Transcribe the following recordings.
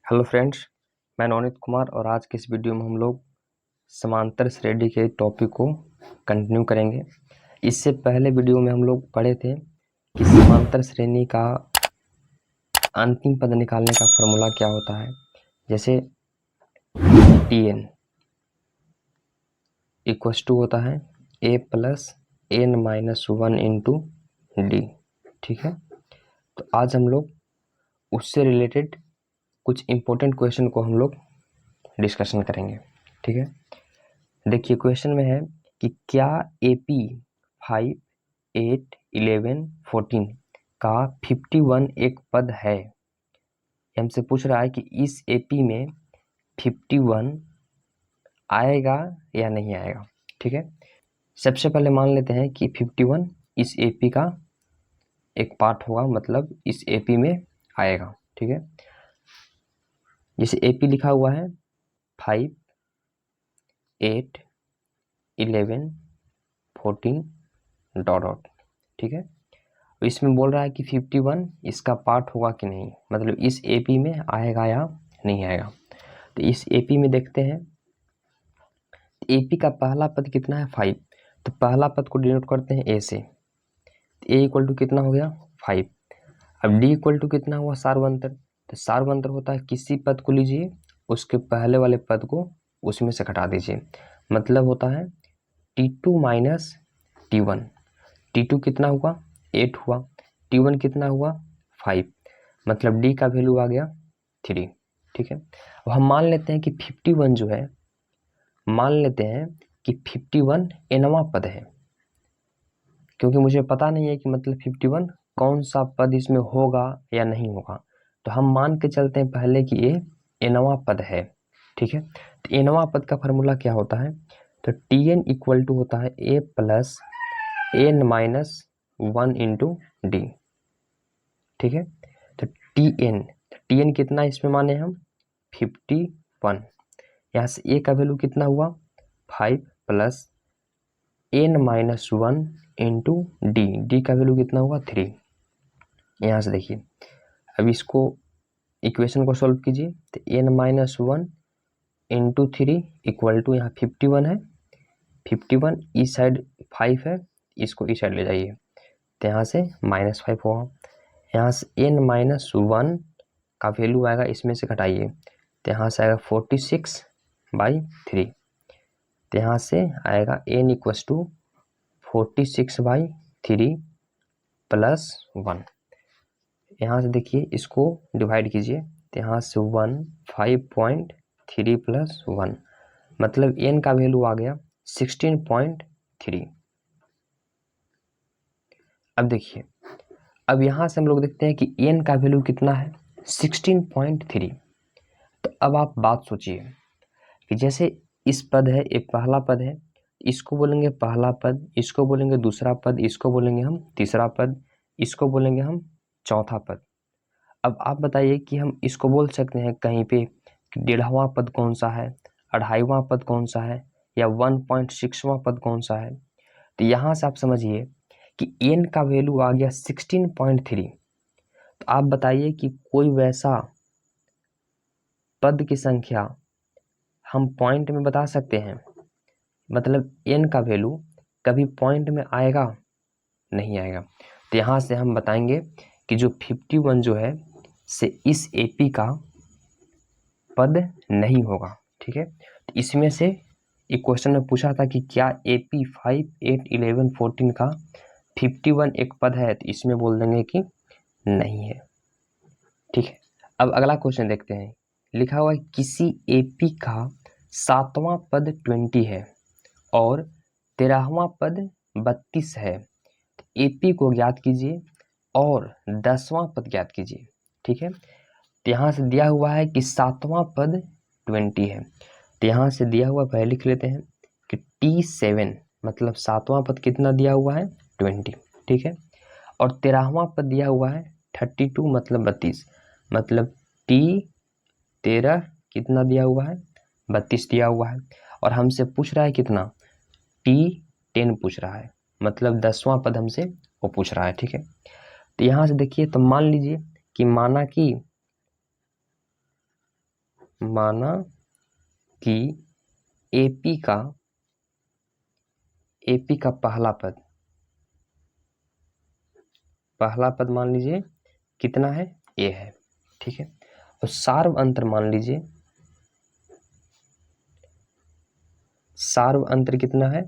Hello friends, मैं नवनीत कुमार और आज के इस वीडियो में हम लोग समांतर श्रेणी के टॉपिक को कंटिन्यू करेंगे। इससे पहले वीडियो में हम लोग पढ़े थे कि समांतर श्रेणी का अंतिम पद निकालने का फॉर्मूला क्या होता है। जैसे Tn इक्वस टू होता है a plus n minus 1 into d. ठीक है, तो आज हम लोग उससे रिलेटेड कुछ इम्पोर्टेंट क्वेश्चन को हम लोग डिस्कशन करेंगे। ठीक है, देखिए क्वेश्चन में है कि क्या AP 5, 8, 11, 14 का 51 एक पद है। हमसे पूछ रहा है कि इस AP में 51 आएगा या नहीं आएगा। ठीक है, सबसे पहले मान लेते हैं कि 51 इस AP का एक पार्ट होगा, मतलब इस AP में आएगा। ठीक है, जैसे AP लिखा हुआ है 5, 8, 11, 14 डॉट डॉट। ठीक है, तो इसमें बोल रहा है कि 51 इसका पार्ट होगा कि नहीं, मतलब इस AP में आएगा या नहीं आएगा। तो इस AP में देखते हैं, AP का पहला पद कितना है 5, तो पहला पद को डिनोट करते हैं A से। A इक्वल टू कितना हो गया 5। अब D इक्वल टू कितना हुआ सार्वंतर, तो सार्वंतर होता है किसी पद को लीजिए, उसके पहले वाले पद को उसमें से घटा दीजिए, मतलब होता है T2 माइनस T1। T2 कितना हुआ 8 हुआ, T1 कितना हुआ 5, मतलब D का वैल्यू आ गया 3। ठीक है, अब हम मान लेते हैं कि 51 जो है, मान लेते हैं कि 51 nवां पद है, क्योंकि मुझे पता नहीं है कि मतलब 51 कौन सा पद इसमें होगा या नहीं होगा। तो हम मान के चलते हैं पहले कि ये nवां पद है। ठीक है, तो nवां पद का फॉर्मूला क्या होता है, तो Tn इक्वल टू होता है a plus n minus 1 into d. ठीक है, तो Tn कितना इसमें माने हम 51, यहाँ से a का वैल्यू कितना हुआ 5 plus n minus 1 into D का वैल्यू कितना हुआ 3। यहाँ से देखिए, अब इसको इक्वेशन को सॉल्व कीजिए, तो n minus 1 into 3 equal to यहाँ 51 है, 51 इस साइड 5 है, इसको इस साइड ले जाइए, तो यहाँ से -5 होगा। यहाँ से n माइनस 1 का वैल्यू आएगा, इसमें से घटाइए, तो यहाँ से आएगा 46/3, तो यहाँ से आएगा n इक्वस टू 46/3 प्लस 1। यहाँ से देखिए इसको डिवाइड कीजिए, तो यहाँ से 5.3 प्लस 1, मतलब n का वैल्यू आ गया 16.3। अब देखिए, अब यहाँ से हम लोग देखते हैं कि n का वैल्यू कितना है 16.3। तो अब आप बात सोचिए कि जैसे इस पद है, एक पहला पद है, इसको बोलेंगे पहला पद, इसको बोलेंगे दूसरा पद, इसको बोलेंगे हम तीसरा पद, इसको बोलेंगे हम चौथा पद। अब आप बताइए कि हम इसको बोल सकते हैं कहीं पे कि 1.5वां पद कौन सा है, 2.5वां पद कौन सा है, या 1.6वां पद कौन सा है। तो यहाँ से आप समझिए कि n का वैल्यू आ गया 16.3। तो आप बताइए कि कोई वैसा पद की संख्या हम पॉइंट में बता सकते हैं, मतलब n का वैल्यू कभी पॉइंट में आएगा नहीं आएगा। तो यहाँ से हम बताएंगे कि जो 51 जो है से इस AP का पद नहीं होगा। ठीक है, तो इसमें से एक क्वेश्चन में पूछा था कि क्या AP 5, 8, 11, 14 का 51 एक पद है, तो इसमें बोल देंगे कि नहीं है। ठीक है, अब अगला क्वेश्चन देखते हैं। लिखा हुआ है किसी AP का 7वां पद 20 है और 13वां पद 32 है, AP को ज्ञात कीजिए और 10वां पद ज्ञात कीजिए। ठीक है, तो यहाँ से दिया हुआ है कि 7वां पद 20 है, तो यहाँ से दिया हुआ पहले लिख लेते हैं कि T7, मतलब 7वां पद कितना दिया हुआ है 20। ठीक है, और 13वां पद दिया हुआ है 32, मतलब 32, मतलब T13 कितना दिया हुआ है 32 दिया हुआ है, और हमसे पूछ रहा है कितना T10 पूछ रहा है, मतलब 10वां पद हमसे वो पूछ रहा है। ठीक है, तो यहाँ से देखिए, तो मान लीजिए कि माना कि माना कि एपी का पहला पद मान लीजिए कितना है, ए है, ठीक है। और सार्व अंतर मान लीजिए, सार्व अंतर कितना है,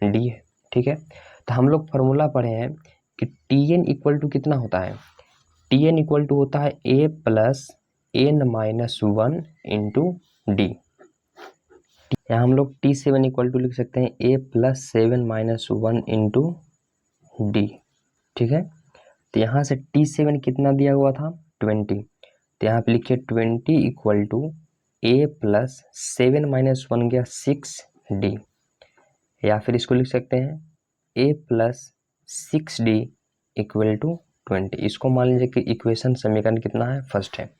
डी है, ठीक है। तो हम लोग फॉर्मूला पढ़े हैं कि टी एन इक्वल टू कितना होता है, टी एन इक्वल टू होता है a plus n minus one into d. यहाँ हम लोग T7 इक्वल टू लिख सकते हैं a plus 7 minus one into d, ठीक है। तो यहाँ से T7 कितना दिया हुआ था, 20। तो यहाँ पे लिखिए 20 equal to a plus 7 minus one गया 6D, या फिर इसको लिख सकते हैं a plus 6D equal to 20। इसको मान लीजिए कि इक्वेशन समीकरण कितना है, फर्स्ट है।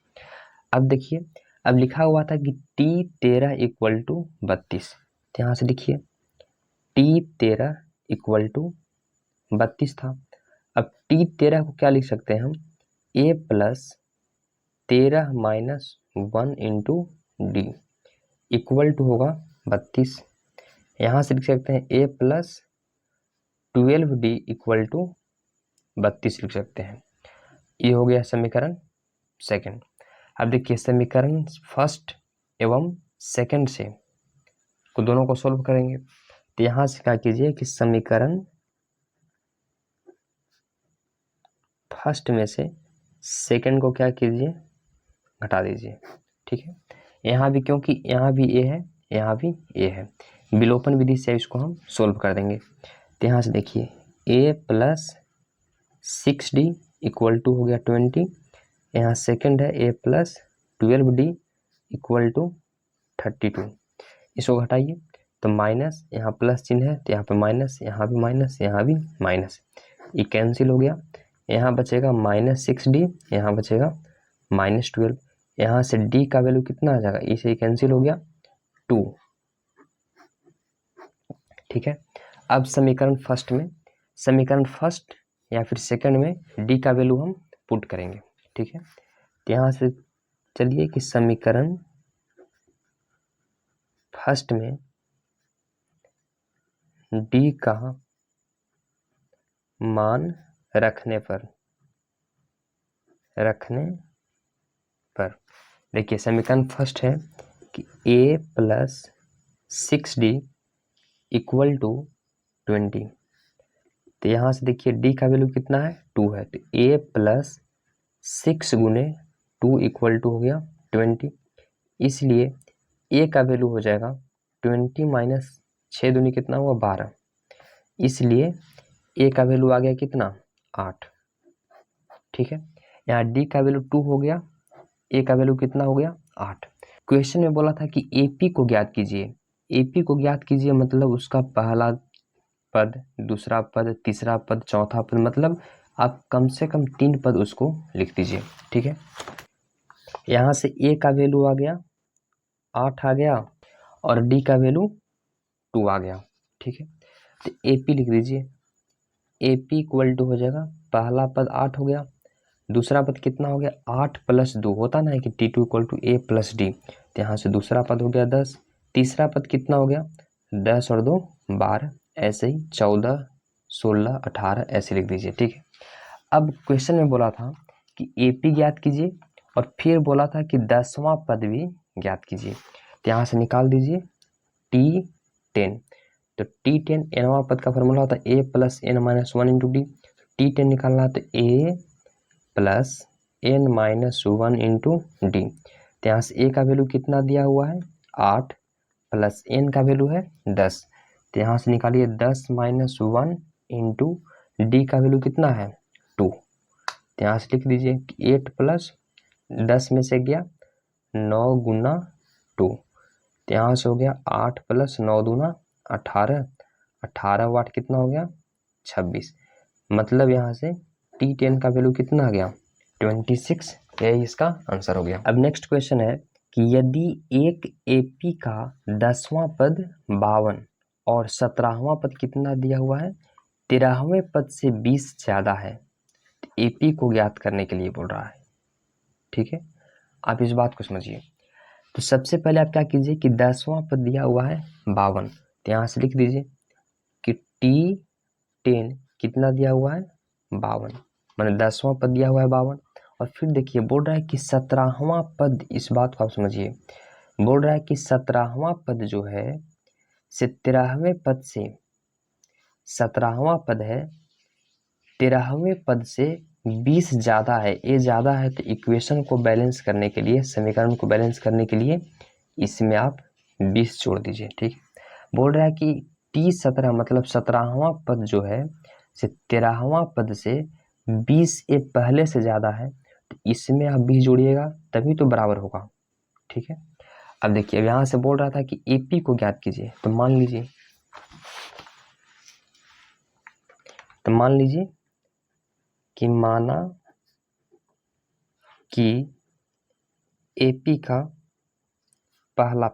अब देखिए, अब लिखा हुआ था कि T13 इक्वल टू 32। तो यहाँ से लिखिए T13 इक्वल टू 32 था। अब T13 को क्या लिख सकते हैं हम, a plus 13 minus one into d equal to होगा 32। यहाँ से लिख सकते हैं a plus 12D equal to 32 लिख सकते हैं। ये हो गया समीकरण सेकंड। अब देखिए समीकरण फर्स्ट एवं सेकंड से को दोनों को सोल्व करेंगे। तो यहाँ से क्या कीजिए कि समीकरण फर्स्ट में से सेकंड को क्या कीजिए, घटा दीजिए, ठीक है। यहाँ भी, क्योंकि यहाँ भी ए है, यहाँ भी ए है, विलोपन विधि से इसको हम सोल्व कर देंगे। तो यहाँ से देखिए ए प्लस 6D इक्वल टू हो गया 20। यहाँ सेकंड है a plus 12D equal to 32। इसको घटाइए तो माइनस, यहाँ प्लस चिन्ह है तो यहाँ पे माइनस, यहाँ भी माइनस, यहाँ भी माइनस, ये कैंसिल हो गया। यहाँ बचेगा -6D, यहाँ बचेगा -12। यहाँ से D का वैल्यू कितना आ जाएगा, इसे कैंसिल हो गया 2, ठीक है। अब समीकरण फर्स्ट या फिर सेकंड में D का वैल्यू हम पुट करेंगे, ठीक है। तो यहाँ से चलिए कि समीकरण फर्स्ट में D का मान रखने पर देखिए समीकरण फर्स्ट है कि a plus 6D equal to 20। तो यहाँ से देखिए D का वैल्यू कितना है, 2 है। तो a प्लस 6 गुने 2 इक्वल टू हो गया 20। इसलिए a का वैल्यू हो जाएगा 20 माइनस 6 दूनी कितना हुआ, 12। इसलिए a का वैल्यू आ गया कितना, 8, ठीक है। यहाँ D का वैल्यू 2 हो गया, a का वैल्यू कितना हो गया, 8। क्वेश्चन में बोला था कि AP को ज्ञात कीजिए। AP को ज्ञात कीजिए मतलब उसका पहला पद, दूसरा पद, तीसरा पद, चौथा पद, मतलब आप कम से कम 3 पद उसको लिख दीजिए, ठीक है। यहाँ से a का वैल्यू आ गया 8 आ गया और D का वैल्यू 2 आ गया, ठीक है। तो AP लिख दीजिए, AP इक्वल टू हो जाएगा, पहला पद 8 हो गया, दूसरा पद कितना हो गया, 8 + 2 होता ना है कि T2 = A + D। तो यहाँ से दूसरा पद हो गया 10, तीसरा पद कितना हो गया, 10 और 2 12, ऐसे ही 14, 16, 18 ऐसे लिख दीजिए, ठीक है। अब क्वेश्चन में बोला था कि AP ज्ञात कीजिए और फिर बोला था कि 10वां पद भी ज्ञात कीजिए। तो यहाँ से निकाल दीजिए T10। तो T10 nवां पद का फॉर्मूला होता है a + n - 1 × D। T10 निकालना है तो a + n - 1 × D। तो यहाँ से a का वैल्यू कितना दिया हुआ है, 8 + n का वैल्यू है 10। तो यहाँ से निकालिए 10 - 1 × D का वैल्यू कितना है, 2। तो यहाँ से लिख दीजिए 8 + 10 में से गया 9 × 2। तो यहाँ से हो गया 8 + 9 दूना 18, 18 वाट कितना हो गया, 26। मतलब यहाँ से T10 का वैल्यू कितना आ गया, 26। यही इसका आंसर हो गया। अब नेक्स्ट क्वेश्चन है कि यदि एक AP का 10वां पद 52 और 17वां पद कितना दिया हुआ है, 13वें पद से 20 ज़्यादा है, तो AP को ज्ञात करने के लिए बोल रहा है, ठीक है। आप इस बात को समझिए, तो सबसे पहले आप क्या कीजिए कि 10वां पद दिया हुआ है 52, तो यहाँ से लिख दीजिए कि T10 कितना दिया हुआ है 52, मैंने 10वां पद दिया हुआ है 52। और फिर देखिए बोल रहा है कि 17वां पद, इस बात को आप समझिए, बोल रहा है कि 17वां पद जो है से 13वें पद से, 17वां पद है 13वें पद से 20 ज्यादा है, ये ज्यादा है, तो इक्वेशन को बैलेंस करने के लिए, समीकरण को बैलेंस करने के लिए इसमें आप 20 जोड़ दीजिए। ठीक, बोल रहा है कि T17 मतलब 17वां पद जो है से 13वां पद से 20 ये पहले से ज्यादा है, तो इसमें आप 20 जोड़िएगा तभी तो बराबर होगा। ठीक है, अब देखिए अब यहां से बोल रहा था कि AP को ज्ञात कीजिए, तो मान लीजिए कि माना कि AP का पहला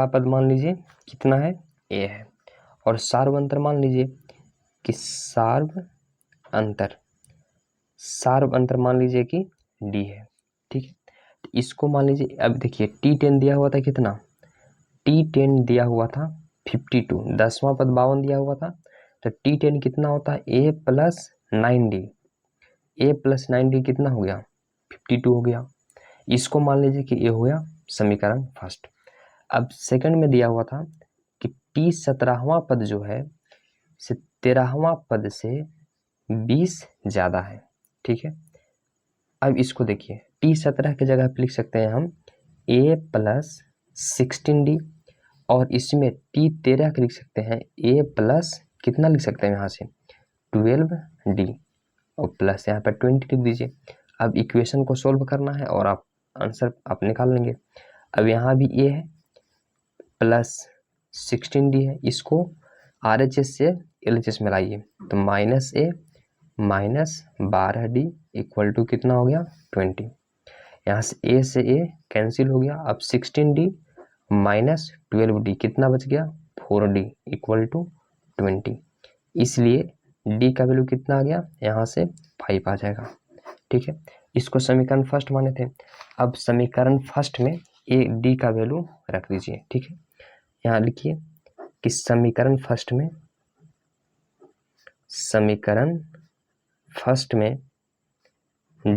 पद मान लीजिए कितना है A है, और सार्व अंतर मान लीजिए कि सार्व अंतर मान लीजिए कि D है। ठीक है, तो इसको मान लीजिए, अब देखिए T10 दिया हुआ था कितना, T10 दिया हुआ था 52, 10वां पद 52 दिया हुआ था, तो T10 कितना होता है A plus 9D, A plus 9D कितना हो गया 52 हो गया। इसको मान लीजिए कि ये हो गया समीकरण फर्स्ट। अब सेकंड में दिया हुआ था कि T17वां पद जो है से 13वां पद से 20 ज्यादा है। ठीक है, अब इसको देखिए T17 की जगह पे लिख सकते हैं हम A प्लस 16D, और इसमें T13 के लिख सकते हैं A प्लस कितना लिख सकते हैं यहाँ से 12D, और प्लस यहाँ पर 20 लिख दीजिए। अब इक्वेशन को सोल्व करना है और आप आंसर आप निकाल लेंगे। अब यहाँ भी A है प्लस 16D है, इसको RHS से LHS में लाइए, तो minus A minus 12D equal to कितना हो गया 20। यहाँ से A से A कैंसिल हो गया, अब 16D माइनस 12D कितना बच गया 4D इक्वल टू 20, इसलिए D का वैल्यू कितना आ गया यहाँ से 5 आ जाएगा। ठीक है, इसको समीकरण फर्स्ट माने थे, अब समीकरण फर्स्ट में A D का वैल्यू रख दीजिए। ठीक है, यहाँ लिखिए कि समीकरण फर्स्ट में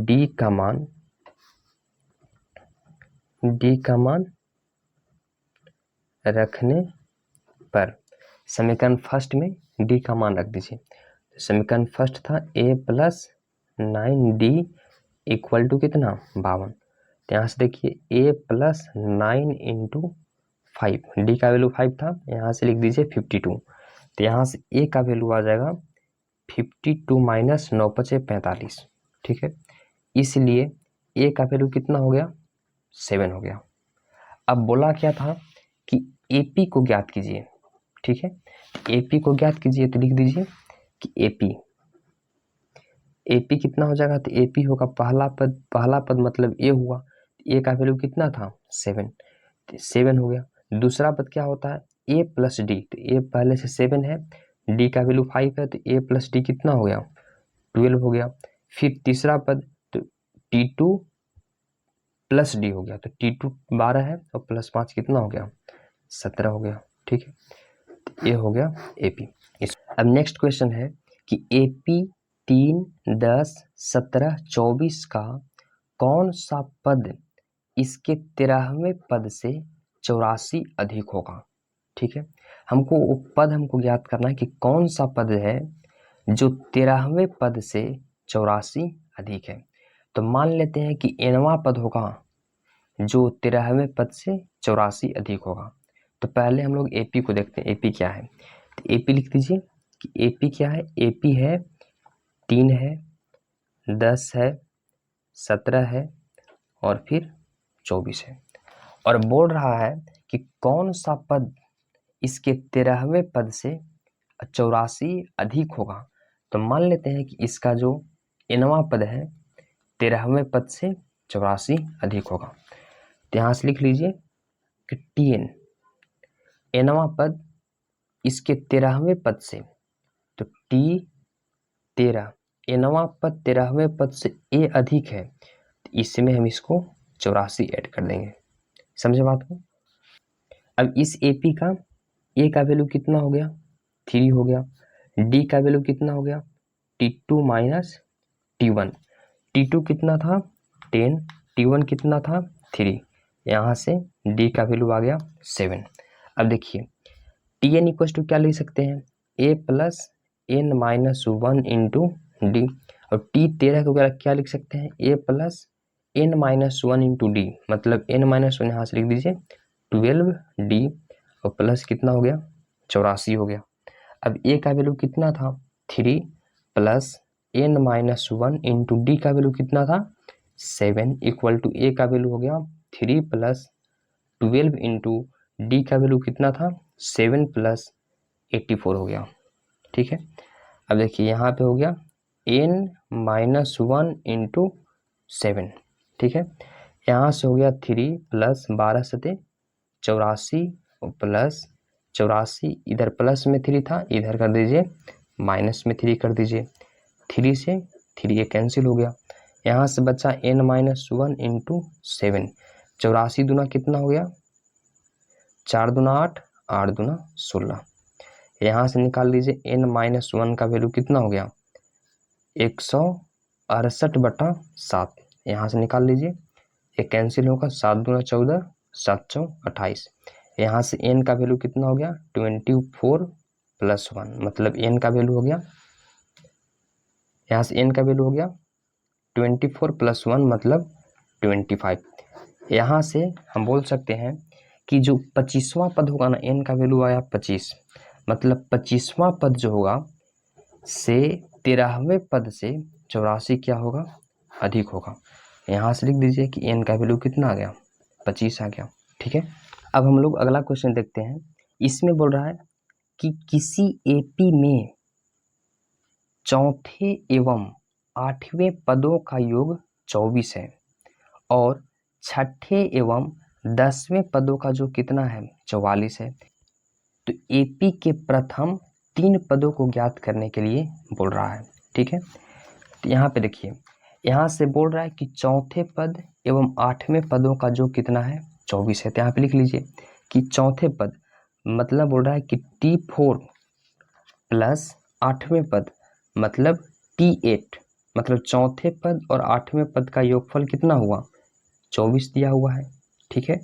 D का मान रखने पर, समीकरण फर्स्ट में D का मान रख दीजिए। समीकरण फर्स्ट था A plus 9D equal to कितना 52, तो यहाँ से देखिए A प्लस 9 इंटू 5, D का वैल्यू 5 था, यहाँ से लिख दीजिए 52, तो यहाँ से A का वैल्यू आ जाएगा 52 माइनस 9 पचे 45। ठीक है, इसलिए A का वैल्यू कितना हो गया 7 हो गया। अब बोला क्या था कि AP को ज्ञात कीजिए। ठीक है, AP को ज्ञात कीजिए, तो लिख दीजिए कि AP कितना हो जाएगा, तो AP होगा पहला पद मतलब A हुआ, A का वैल्यू कितना था 7, तो 7 हो गया। दूसरा पद क्या होता है A प्लस D, तो A पहले से 7 है, D का वैल्यू 5 है, तो A प्लस D कितना हो गया 12 हो गया। फिर तीसरा पद तो T2 प्लस D हो गया, तो T2 12 है और प्लस 5 कितना हो गया 17 हो गया। ठीक है, तो ये हो गया AP। अब नेक्स्ट क्वेश्चन है कि AP 3, 10, 17, 24 का कौन सा पद इसके 13वें पद से 84 अधिक होगा। ठीक है, हमको वो पद हमको ज्ञात करना है कि कौन सा पद है जो 13वें पद से 84 अधिक है। तो मान लेते हैं कि nवां पद होगा जो 13वें पद से 84 अधिक होगा। तो पहले हम लोग AP को देखते हैं, AP क्या है, तो AP लिख दीजिए कि AP क्या है, AP है 3 है, 10 है, 17 है और फिर 24 है, और बोल रहा है कि कौन सा पद इसके 13वें पद से 84 अधिक होगा। तो मान लेते हैं कि इसका जो nवां पद है 13वें पद से 84 अधिक होगा, तो यहाँ से लिख लीजिए कि TN nवां पद इसके 13वें पद से, तो T13 nवां पद 13वें पद से A अधिक है, इसमें हम इसको 84 ऐड कर देंगे। समझे बात को। अब इस AP का A का वैल्यू कितना हो गया 3 हो गया, D का वैल्यू कितना हो गया T2 माइनस T1, T2 कितना था 10, T1 कितना था 3, यहाँ से D का वैल्यू आ गया 7। अब देखिए Tn इक्वल टू क्या लिख सकते हैं A plus n minus 1 into D, और T13 को क्या लिख सकते हैं A plus n minus 1 into D, मतलब n माइनस 1 यहाँ से लिख दीजिए 12D और प्लस कितना हो गया 84 हो गया। अब A का वैल्यू कितना था 3 plus n minus 1 into D का वैल्यू कितना था 7 इक्वल टू A का वैल्यू हो गया 3 प्लस 12 इंटू डी का वैल्यू कितना था 7 प्लस 84 हो गया। ठीक है, अब देखिए यहाँ पे हो गया n माइनस 1 इंटू 7। ठीक है, यहाँ से हो गया 3 प्लस 12 सते 84 प्लस 84, इधर प्लस में 3 था इधर कर दीजिए माइनस में 3 कर दीजिए, 3 से 3 ये कैंसिल हो गया, यहाँ से बचा n माइनस 1 इंटू 7। 84 दूना कितना हो गया 4 दूना 8, 8 दूना 16, यहाँ से निकाल लीजिए n माइनस 1 का वैल्यू कितना हो गया 168/7, यहाँ से निकाल लीजिए, ये कैंसिल होगा, 7 दूना 14, 7 चौ 28, यहाँ से n का वैल्यू कितना हो गया 24 प्लस 1, मतलब n का वैल्यू हो गया, यहाँ से n का वैल्यू हो गया 24 प्लस 1 मतलब 25। यहाँ से हम बोल सकते हैं कि जो 25वां पद होगा ना n का वैल्यू आया 25, मतलब 25वां पद जो होगा से 13वें पद से 84 क्या होगा अधिक होगा। यहाँ से लिख दीजिए कि n का वैल्यू कितना आ गया 25 आ गया। ठीक है, अब हम लोग अगला क्वेश्चन देखते हैं। इसमें बोल रहा है कि किसी AP में चौथे एवं 8वें पदों का योग 24 है और छठे एवं 10वें पदों का जो कितना है 44 है, तो AP के प्रथम 3 पदों को ज्ञात करने के लिए बोल रहा है। ठीक है, तो यहाँ पे देखिए, यहाँ से बोल रहा है कि चौथे पद एवं 8वें पदों का जो कितना है 24 है, तो यहाँ पे लिख लीजिए कि चौथे पद मतलब बोल रहा है कि T4 प्लस 8वें पद मतलब T8, मतलब चौथे पद और 8वें पद का योगफल कितना हुआ 24 दिया हुआ है। ठीक है,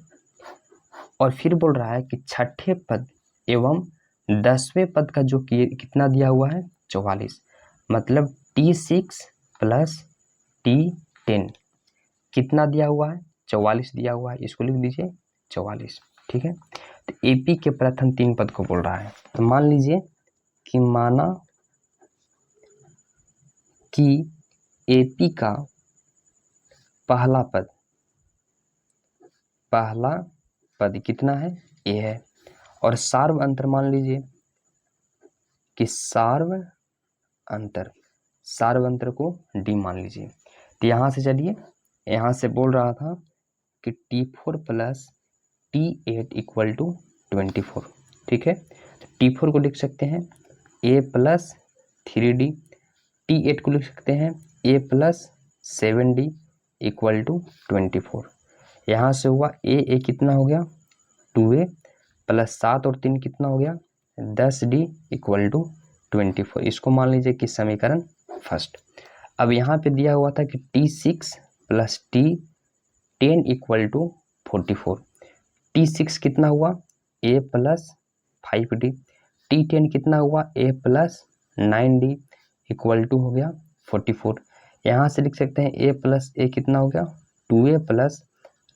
और फिर बोल रहा है कि छठे पद एवं 10वें पद का जो कितना दिया हुआ है 44, मतलब T6 प्लस T10 कितना दिया हुआ है 44 दिया हुआ है, इसको लिख दीजिए 44। ठीक है, तो AP के प्रथम 3 पद को बोल रहा है। तो मान लीजिए कि माना कि AP का पहला पद कितना है A है, और सार्व अंतर मान लीजिए कि सार्व अंतर को D मान लीजिए। तो यहाँ से चलिए, यहाँ से बोल रहा था कि T4 plus T8 equal to 24। ठीक है, तो T4 को लिख सकते हैं A प्लस 3D, T8 को लिख सकते हैं A plus 7D equal to 24। यहाँ से हुआ A कितना हो गया 2A प्लस 7 और 3 कितना हो गया 10D इक्वल टू 24, इसको मान लीजिए कि समीकरण फर्स्ट। अब यहाँ पे दिया हुआ था कि T6 plus T10 equal to 44, T6 कितना हुआ A प्लस 5D, T10 कितना हुआ A plus 9D equal to हो गया 44। यहाँ से लिख सकते हैं A प्लस A कितना हो गया 2A plus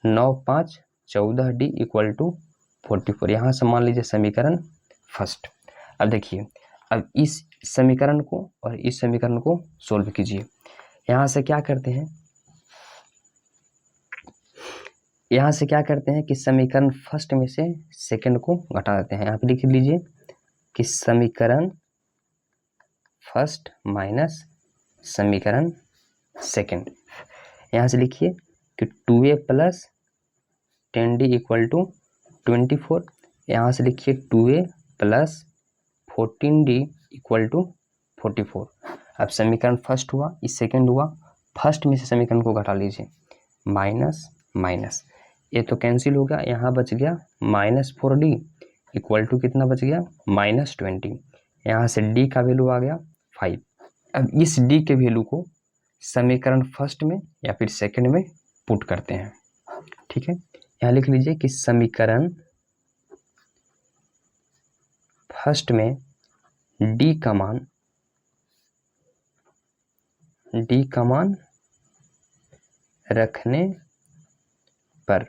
9 5 14D equal to 44, यहाँ से मान लीजिए समीकरण फर्स्ट। अब देखिए, अब इस समीकरण को और इस समीकरण को सोल्व कीजिए। यहाँ से क्या करते हैं, यहाँ से क्या करते हैं कि समीकरण फर्स्ट में से सेकंड को घटा देते हैं। यहाँ पे लिख लीजिए कि समीकरण फर्स्ट माइनस समीकरण सेकंड। यहाँ से लिखिए कि 2A plus 10D equal to 24, यहाँ से लिखिए 2A plus 14D equal to 44। अब समीकरण फर्स्ट हुआ, इस सेकंड हुआ, फर्स्ट में से समीकरण को घटा लीजिए, माइनस माइनस, ये तो कैंसिल हो गया, यहाँ बच गया -4D इक्वल टू कितना बच गया -20। यहाँ से D का वैल्यू आ गया 5। अब इस D के वैल्यू को समीकरण फर्स्ट में या फिर सेकंड में पुट करते हैं। ठीक है, यहाँ लिख लीजिए कि समीकरण फर्स्ट में D का मान रखने पर,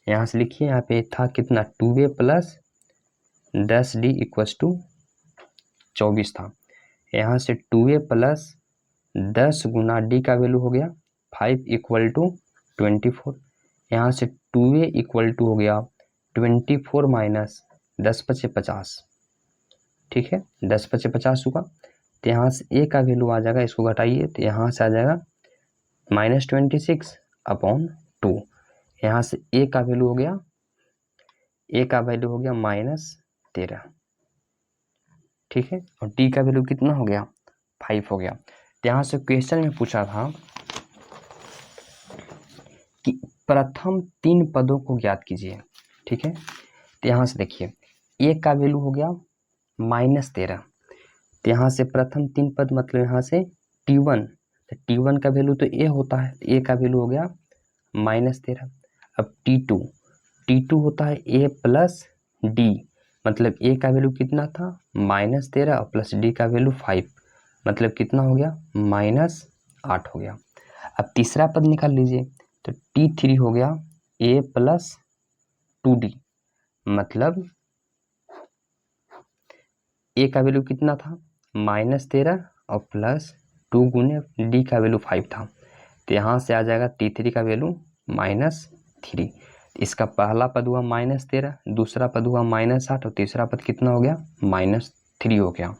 यहाँ से लिखिए, यहाँ पे था कितना 2A plus 10D equals to 24 था। यहाँ से 2A प्लस 10 गुना D का वैल्यू हो गया 5 इक्वल टू 24। यहाँ से 2A इक्वल टू हो गया 24 माइनस 10 पचे 50। ठीक है, 10 पचे 50 हुआ, तो यहाँ से A का वैल्यू आ जाएगा, इसको घटाइए तो यहाँ से आ जाएगा -26/2। यहाँ से A का वैल्यू हो गया -13। ठीक है, और D का वैल्यू कितना हो गया 5 हो गया। तो यहाँ से क्वेश्चन में पूछा था कि प्रथम 3 पदों को ज्ञात कीजिए। ठीक है, तो यहाँ से देखिए A का वैल्यू हो गया -13, तो यहाँ से प्रथम 3 पद मतलब यहाँ से T1, तो T1 का वैल्यू तो A होता है, तो A का वैल्यू हो गया -13। अब T2 होता है A प्लस D, मतलब A का वैल्यू कितना था -13 और प्लस D का वैल्यू 5, मतलब कितना हो गया -8 हो गया। अब तीसरा पद निकाल लीजिए, तो T3 हो गया A प्लस 2D, मतलब A का वैल्यू कितना था -13 और प्लस 2 गुने D का वैल्यू 5 था, तो यहाँ से आ जाएगा T3 का वैल्यू -3। इसका पहला पद हुआ -13, दूसरा पद हुआ -8 और तीसरा पद कितना हो गया -3 हो गया।